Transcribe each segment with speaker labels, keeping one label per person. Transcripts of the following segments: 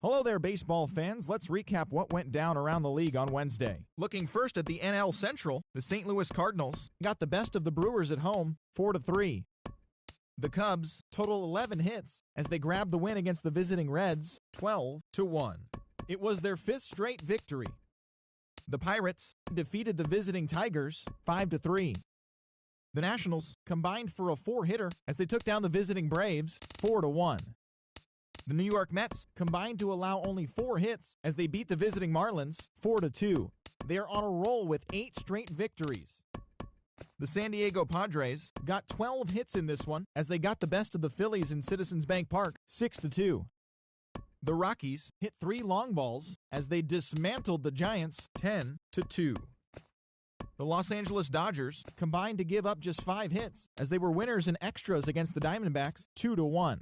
Speaker 1: Hello there, baseball fans. Let's recap what went down around the league on Wednesday. Looking first at the NL Central, the St. Louis Cardinals got the best of the Brewers at home, 4-3. The Cubs total 11 hits as they grabbed the win against the visiting Reds, 12-1. It was their fifth straight victory. The Pirates defeated the visiting Tigers, 5-3. The Nationals combined for a four-hitter as they took down the visiting Braves, 4-1. The New York Mets combined to allow only 4 hits as they beat the visiting Marlins 4-2. They are on a roll with 8 straight victories. The San Diego Padres got 12 hits in this one as they got the best of the Phillies in Citizens Bank Park 6-2. The Rockies hit 3 long balls as they dismantled the Giants 10-2. The Los Angeles Dodgers combined to give up just 5 hits as they were winners in extras against the Diamondbacks 2-1.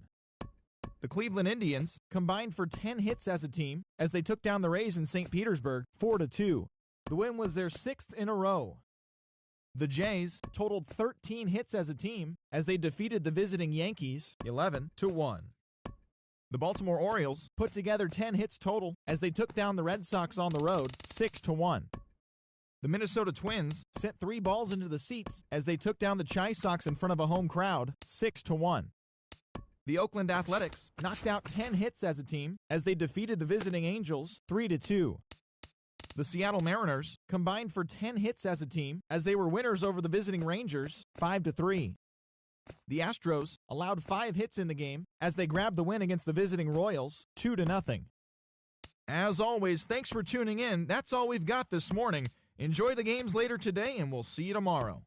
Speaker 1: The Cleveland Indians combined for 10 hits as a team as they took down the Rays in St. Petersburg 4-2. The win was their 6th in a row. The Jays totaled 13 hits as a team as they defeated the visiting Yankees 11-1. The Baltimore Orioles put together 10 hits total as they took down the Red Sox on the road 6-1. The Minnesota Twins sent 3 balls into the seats as they took down the Chi Sox in front of a home crowd 6-1. The Oakland Athletics knocked out 10 hits as a team as they defeated the visiting Angels 3-2. The Seattle Mariners combined for 10 hits as a team as they were winners over the visiting Rangers 5-3. The Astros allowed 5 hits in the game as they grabbed the win against the visiting Royals 2-0. As always, thanks for tuning in. That's all we've got this morning. Enjoy the games later today, and we'll see you tomorrow.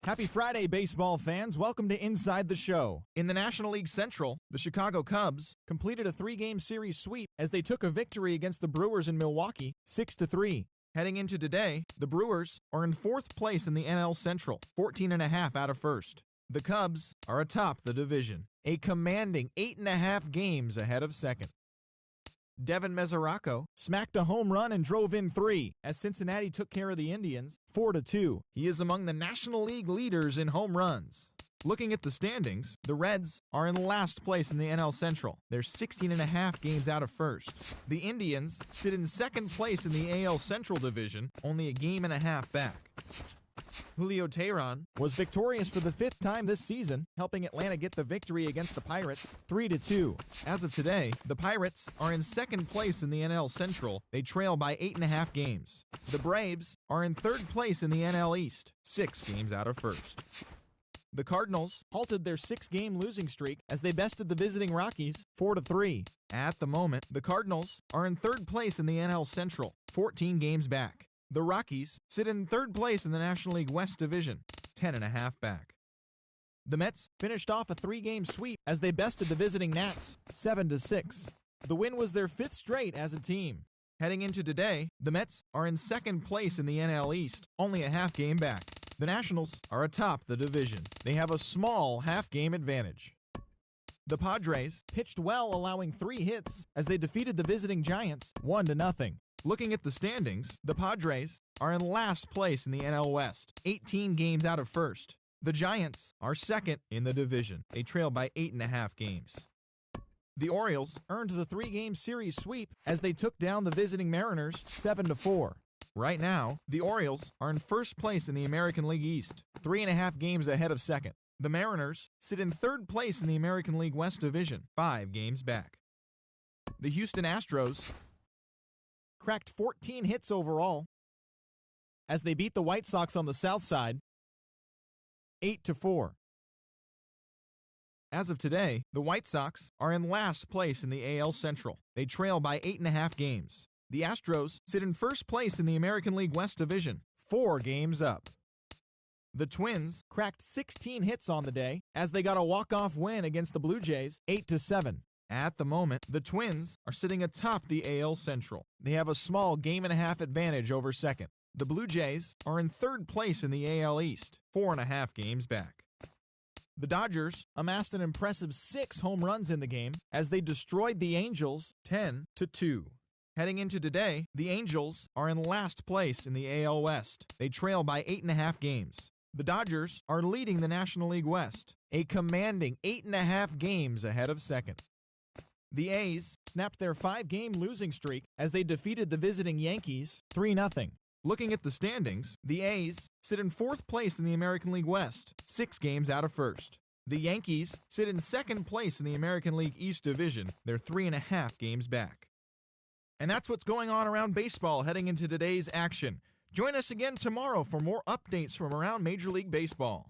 Speaker 1: Happy Friday, baseball fans. Welcome to Inside the Show. In the National League Central, the Chicago Cubs completed a 3-game series sweep as they took a victory against the Brewers in Milwaukee, 6-3. Heading into today, the Brewers are in 4th place in the NL Central, 14.5 out of first. The Cubs are atop the division, a commanding 8.5 games ahead of second. Devin Mesoraco smacked a home run and drove in 3 as Cincinnati took care of the Indians 4-2. He is among the National League leaders in home runs. Looking at the standings, the Reds are in last place in the NL Central. They're 16.5 games out of first. The Indians sit in second place in the AL Central Division, only a game and a half back. Julio Teheran was victorious for the 5th time this season, helping Atlanta get the victory against the Pirates 3-2. As of today, the Pirates are in second place in the NL Central. They trail by 8.5 games. The Braves are in 3rd place in the NL East, 6 games out of first. The Cardinals halted their 6-game losing streak as they bested the visiting Rockies 4-3. At the moment, the Cardinals are in 3rd place in the NL Central, 14 games back. The Rockies sit in 3rd place in the National League West Division, 10.5 back. The Mets finished off a 3-game sweep as they bested the visiting Nats, 7-6. The win was their 5th straight as a team. Heading into today, the Mets are in 2nd place in the NL East, only a half game back. The Nationals are atop the division. They have a small half-game advantage. The Padres pitched well, allowing 3 hits as they defeated the visiting Giants 1-0. Looking at the standings, the Padres are in last place in the NL West, 18 games out of first. The Giants are second in the division. They trail by 8.5 games. The Orioles earned the 3-game series sweep as they took down the visiting Mariners 7-4. Right now, the Orioles are in 1st place in the American League East, 3.5 games ahead of second. The Mariners sit in 3rd place in the American League West Division, 5 games back. The Houston Astros cracked 14 hits overall as they beat the White Sox on the south side 8-4. As of today, the White Sox are in last place in the AL Central. They trail by 8.5 games. The Astros sit in 1st place in the American League West Division, 4 games up. The Twins cracked 16 hits on the day as they got a walk-off win against the Blue Jays 8-7. At the moment, the Twins are sitting atop the AL Central. They have a small game-and-a-half advantage over second. The Blue Jays are in 3rd place in the AL East, 4.5 games back. The Dodgers amassed an impressive 6 home runs in the game as they destroyed the Angels 10-2. Heading into today, the Angels are in last place in the AL West. They trail by 8.5 games. The Dodgers are leading the National League West, a commanding 8.5 games ahead of second. The A's snapped their 5-game losing streak as they defeated the visiting Yankees 3-0. Looking at the standings, the A's sit in 4th place in the American League West, 6 games out of first. The Yankees sit in 2nd place in the American League East Division. They're 3.5 games back. And that's what's going on around baseball heading into today's action. Join us again tomorrow for more updates from around Major League Baseball.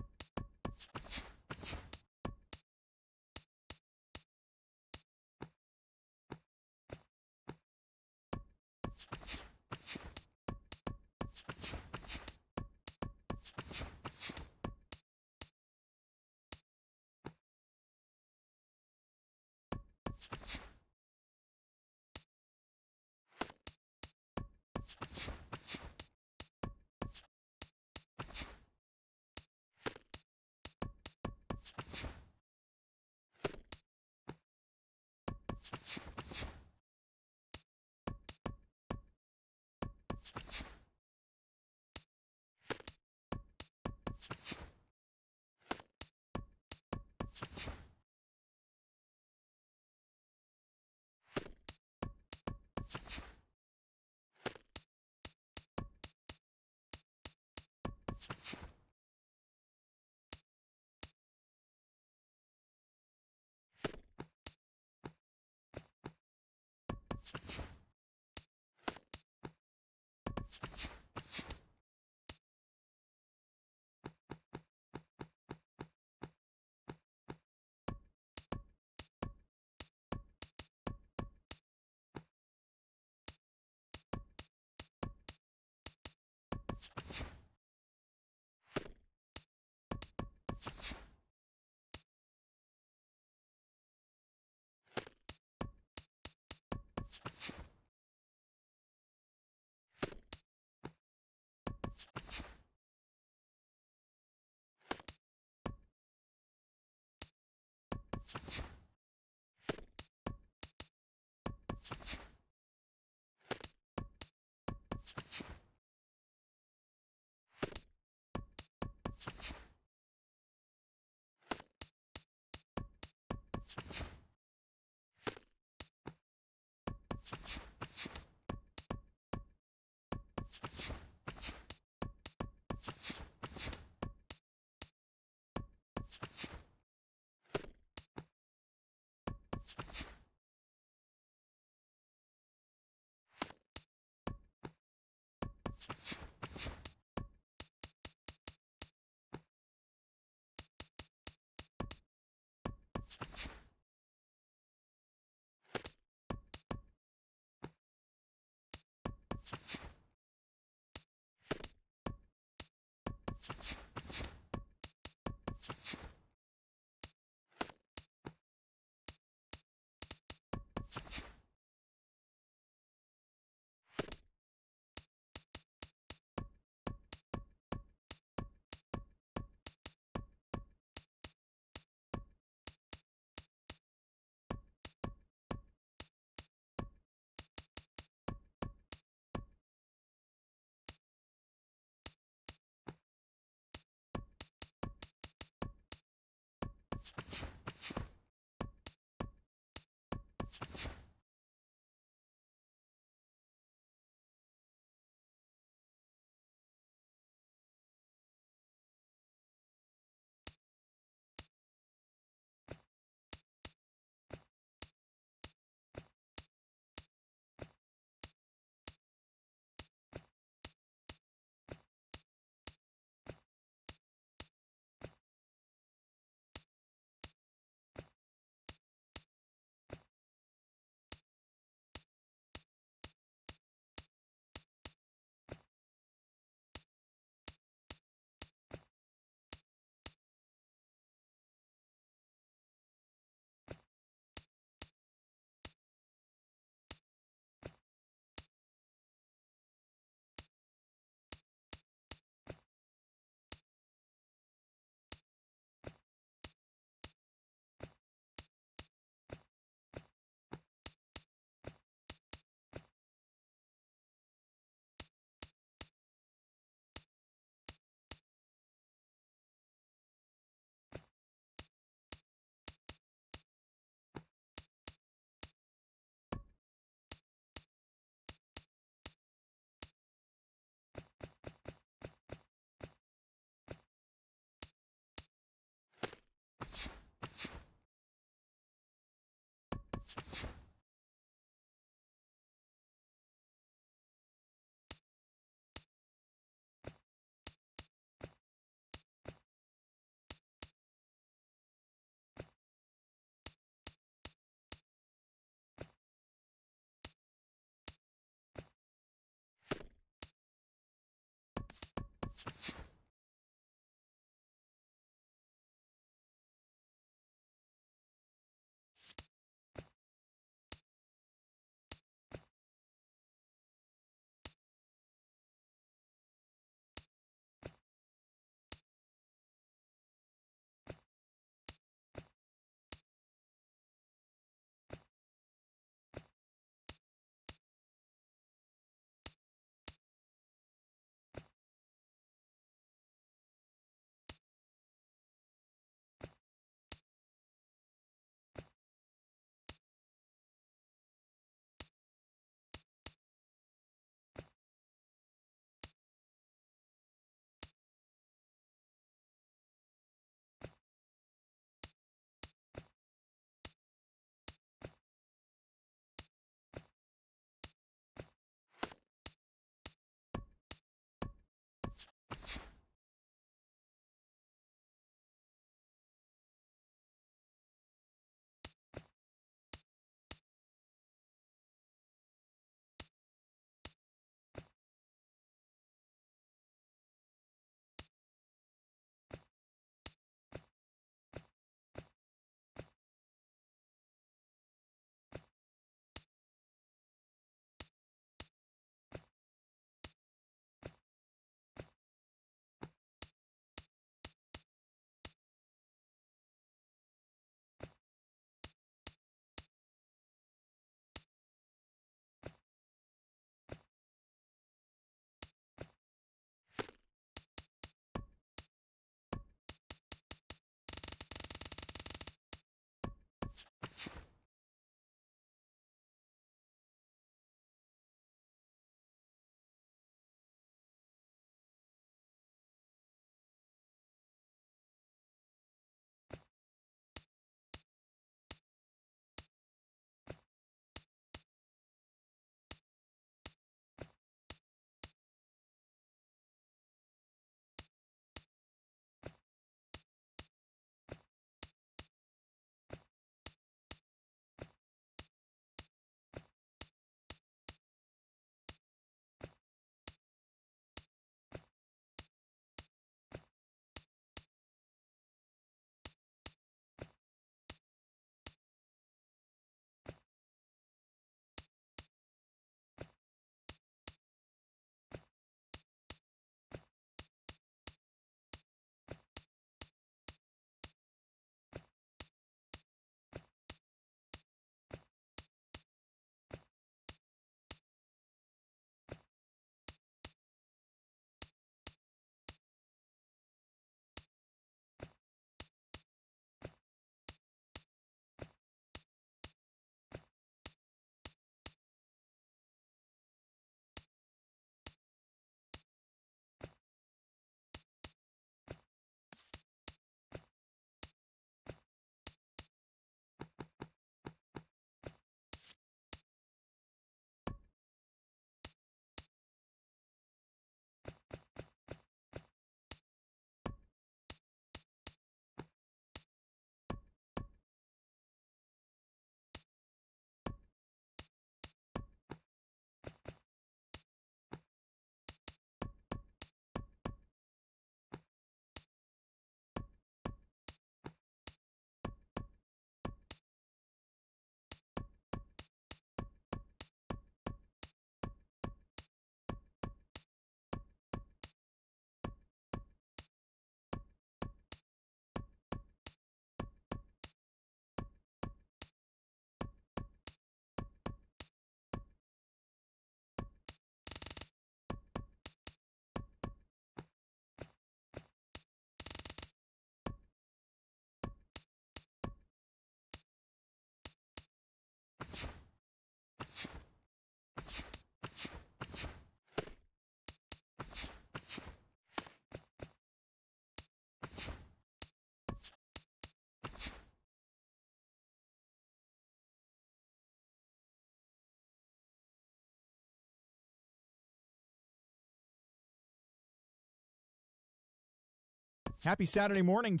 Speaker 1: Happy Saturday morning.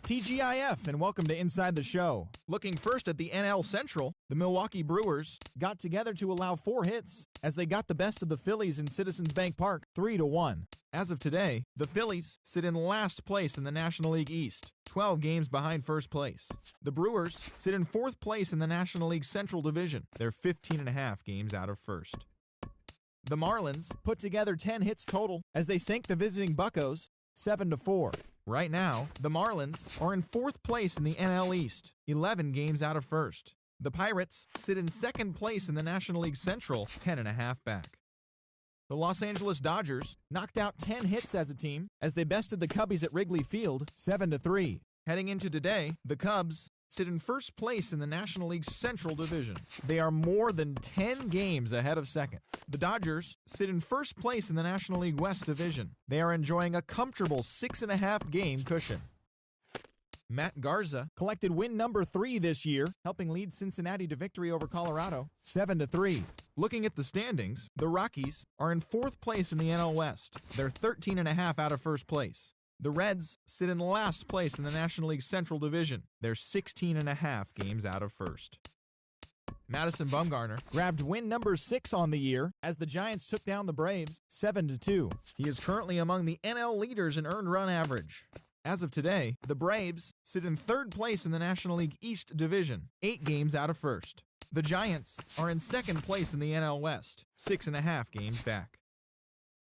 Speaker 1: TGIF, and welcome to Inside the Show. Looking first at the NL Central, the Milwaukee Brewers got together to allow 4 hits as they got the best of the Phillies in Citizens Bank Park 3-1. As of today, the Phillies sit in last place in the National League East, 12 games behind first place. The Brewers sit in 4th place in the National League Central Division. They're 15.5 games out of first. The Marlins put together 10 hits total as they sank the visiting Buccos 7-4. Right now, the Marlins are in 4th place in the NL East, 11 games out of first. The Pirates sit in 2nd place in the National League Central, 10.5 back. The Los Angeles Dodgers knocked out 10 hits as a team as they bested the Cubbies at Wrigley Field, 7-3. Heading into today, the Cubs sit in 1st place in the National League Central Division. They are more than 10 games ahead of second. The Dodgers sit in 1st place in the National League West Division. They are enjoying a comfortable 6.5 game cushion. Matt Garza collected win number 3 this year, helping lead Cincinnati to victory over Colorado, 7-3. Looking at the standings, the Rockies are in 4th place in the NL West. They're 13.5 out of first place. The Reds sit in last place in the National League Central Division. They're 16.5 games out of first. Madison Bumgarner grabbed win number 6 on the year as the Giants took down the Braves 7-2. He is currently among the NL leaders in earned run average. As of today, the Braves sit in 3rd place in the National League East Division, 8 games out of first. The Giants are in 2nd place in the NL West, 6.5 games back.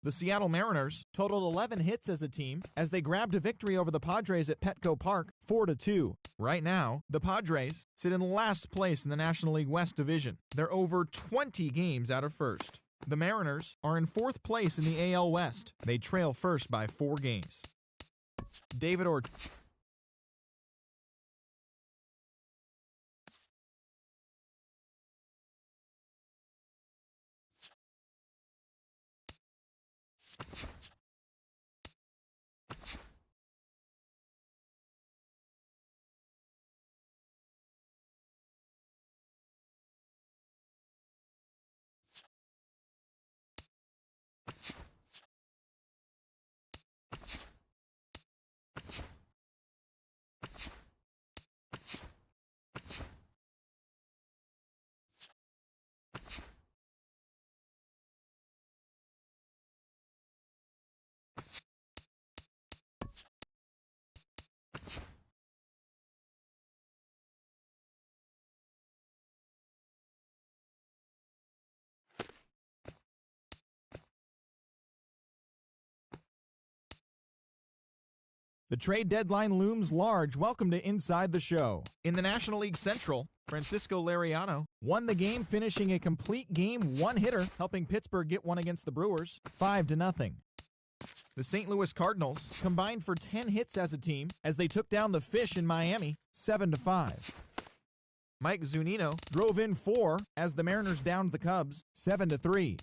Speaker 1: The Seattle Mariners totaled 11 hits as a team as they grabbed a victory over the Padres at Petco Park, 4-2. Right now, the Padres sit in last place in the National League West Division. They're over 20 games out of first. The Mariners are in 4th place in the AL West. They trail first by 4 games. David Ortiz. The trade deadline looms large. Welcome to Inside the Show. In the National League Central, Francisco Liriano won the game, finishing a complete game 1-hitter, helping Pittsburgh get one against the Brewers, 5-0. The St. Louis Cardinals combined for 10 hits as a team as they took down the Fish in Miami, 7-5. Mike Zunino drove in 4 as the Mariners downed the Cubs, 7-3.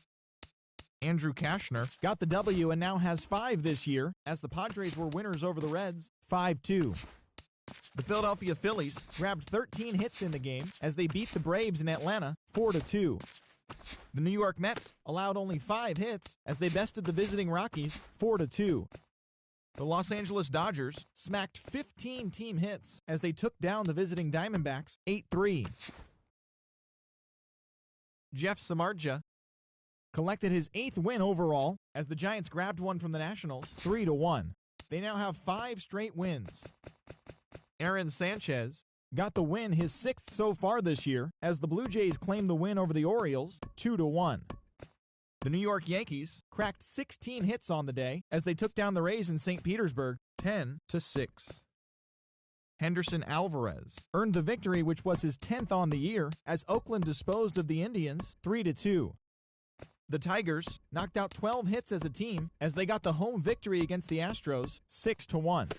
Speaker 1: Andrew Kashner got the W and now has 5 this year as the Padres were winners over the Reds, 5-2. The Philadelphia Phillies grabbed 13 hits in the game as they beat the Braves in Atlanta, 4-2. The New York Mets allowed only 5 hits as they bested the visiting Rockies, 4-2. The Los Angeles Dodgers smacked 15 team hits as they took down the visiting Diamondbacks, 8-3. Jeff Samardzija collected his 8th win overall as the Giants grabbed one from the Nationals, 3-1. They now have 5 straight wins. Aaron Sanchez got the win, his 6th so far this year, as the Blue Jays claimed the win over the Orioles, 2-1. The New York Yankees cracked 16 hits on the day as they took down the Rays in St. Petersburg, 10-6. Henderson Alvarez earned the victory, which was his 10th on the year, as Oakland disposed of the Indians, 3-2. The Tigers knocked out 12 hits as a team as they got the home victory against the Astros, 6-1.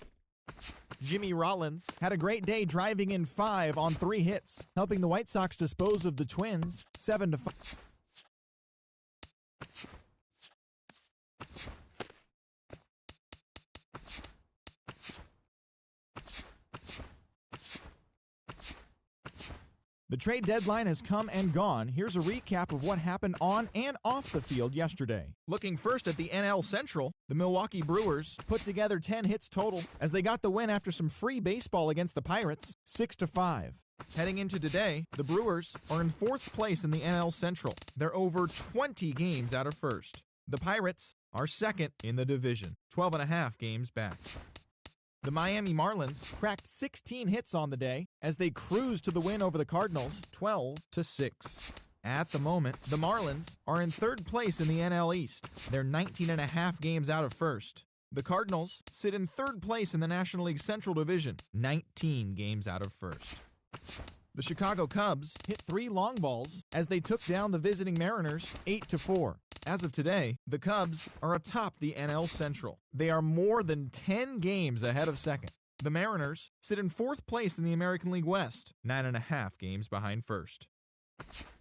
Speaker 1: Jimmy Rollins had a great day, driving in 5 on 3 hits, helping the White Sox dispose of the Twins, 7-5. The trade deadline has come and gone. Here's a recap of what happened on and off the field yesterday. Looking first at the NL Central, the Milwaukee Brewers put together 10 hits total as they got the win after some free baseball against the Pirates, 6-5. Heading into today, the Brewers are in 4th place in the NL Central. They're over 20 games out of first. The Pirates are 2nd in the division, 12.5 games back. The Miami Marlins cracked 16 hits on the day as they cruised to the win over the Cardinals, 12-6. At the moment, the Marlins are in 3rd place in the NL East. They're 19.5 games out of first. The Cardinals sit in 3rd place in the National League Central Division, 19 games out of first. The Chicago Cubs hit 3 long balls as they took down the visiting Mariners 8-4. As of today, the Cubs are atop the NL Central. They are more than 10 games ahead of second. The Mariners sit in 4th place in the American League West, 9.5 games behind first.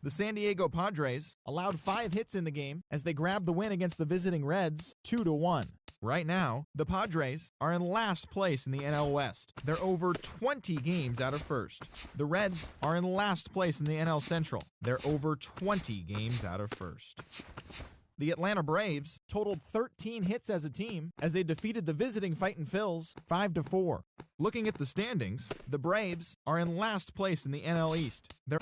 Speaker 1: The San Diego Padres allowed 5 hits in the game as they grabbed the win against the visiting Reds 2-1. Right now, the Padres are in last place in the NL West. They're over 20 games out of first. The Reds are in last place in the NL Central. They're over 20 games out of first. The Atlanta Braves totaled 13 hits as a team as they defeated the visiting Fightin' Phils 5-4. Looking at the standings, the Braves are in last place in the NL East. They're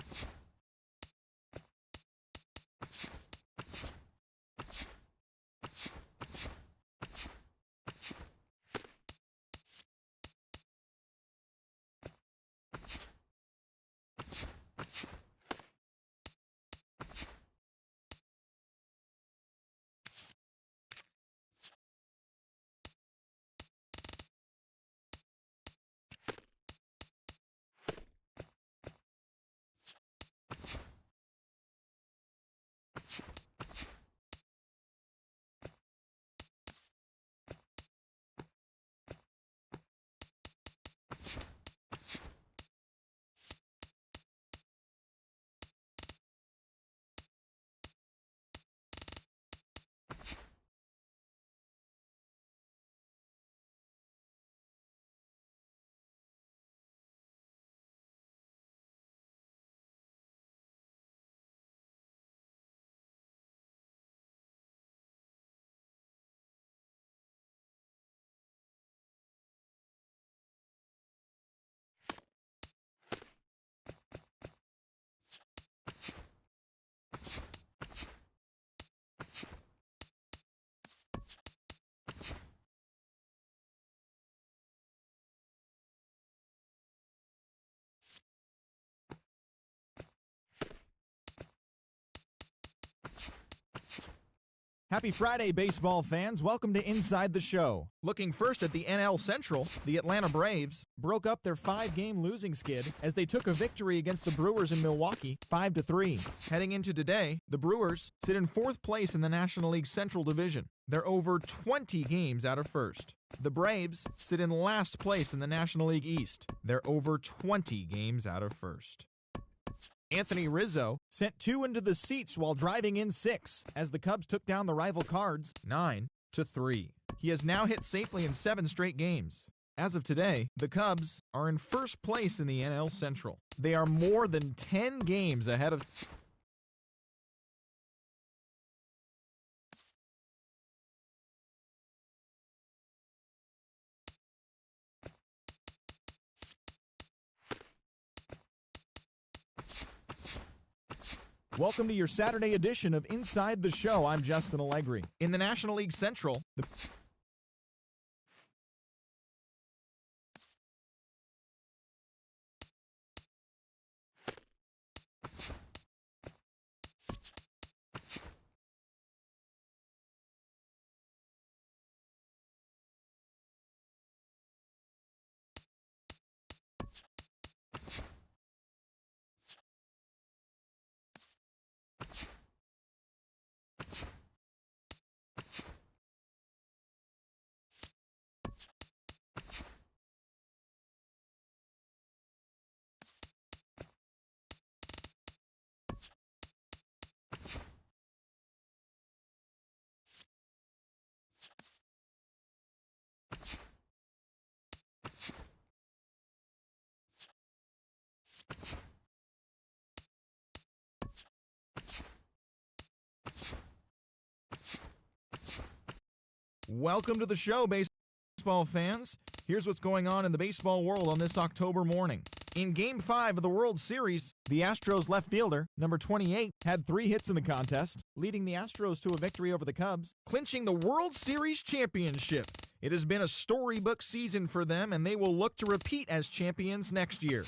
Speaker 1: Happy Friday, baseball fans. Welcome to Inside the Show. Looking first at the NL Central, the Atlanta Braves broke up their 5-game losing skid as they took a victory against the Brewers in Milwaukee, 5-3. Heading into today, the Brewers sit in 4th place in the National League Central Division. They're over 20 games out of first. The Braves sit in last place in the National League East. They're over 20 games out of first. Anthony Rizzo sent 2 into the seats while driving in 6 as the Cubs took down the rival Cards 9-3. He has now hit safely in 7 straight games. As of today, the Cubs are in 1st place in the NL Central. They are more than 10 games ahead of Welcome to your Saturday edition of Inside the Show. I'm Justin Allegri. In the National League Central, the Welcome to the show, baseball fans. Here's what's going on in the baseball world on this October morning. In Game 5 of the World Series, the Astros left fielder, number 28, had 3 hits in the contest, leading the Astros to a victory over the Cubs, clinching the World Series championship. It has been a storybook season for them, and they will look to repeat as champions next year.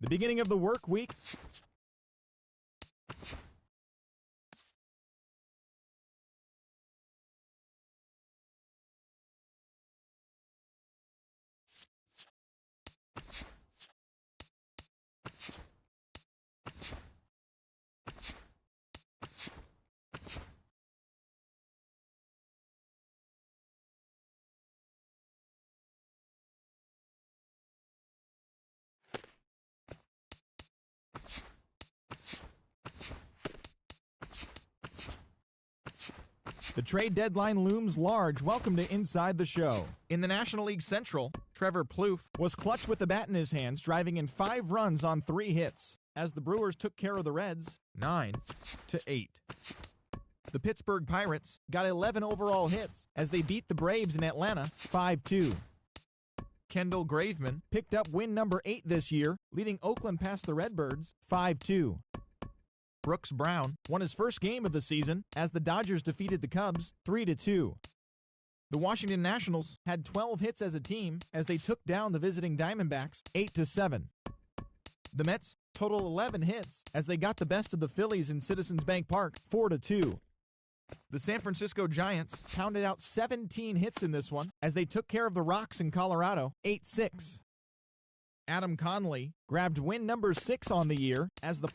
Speaker 1: The beginning of the work week. The trade deadline looms large. Welcome to Inside the Show. In the National League Central, Trevor Plouffe was clutch with the bat in his hands, driving in 5 runs on 3 hits, as the Brewers took care of the Reds 9-8. The Pittsburgh Pirates got 11 overall hits as they beat the Braves in Atlanta 5-2. Kendall Graveman picked up win number 8 this year, leading Oakland past the Redbirds 5-2. Brooks Brown won his first game of the season as the Dodgers defeated the Cubs 3-2. The Washington Nationals had 12 hits as a team as they took down the visiting Diamondbacks 8-7. The Mets total 11 hits as they got the best of the Phillies in Citizens Bank Park 4-2. The San Francisco Giants pounded out 17 hits in this one as they took care of the Rocks in Colorado 8-6. Adam Conley grabbed win number 6 on the year as the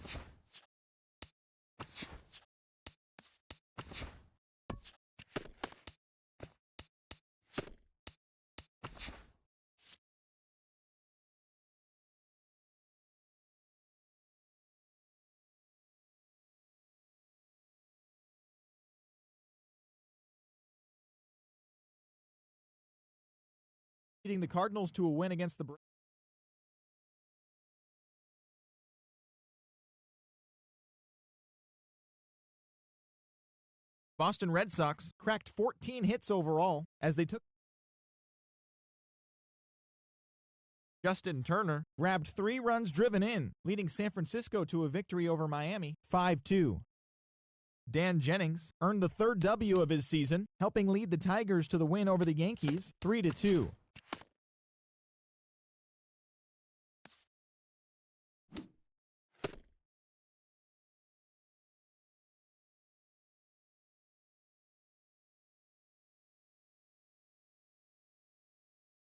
Speaker 1: leading the Cardinals to a win against the Braves. Boston Red Sox cracked 14 hits overall as they took. Justin Turner grabbed 3 runs driven in, leading San Francisco to a victory over Miami 5-2. Dan Jennings earned the 3rd W of his season, helping lead the Tigers to the win over the Yankees 3-2.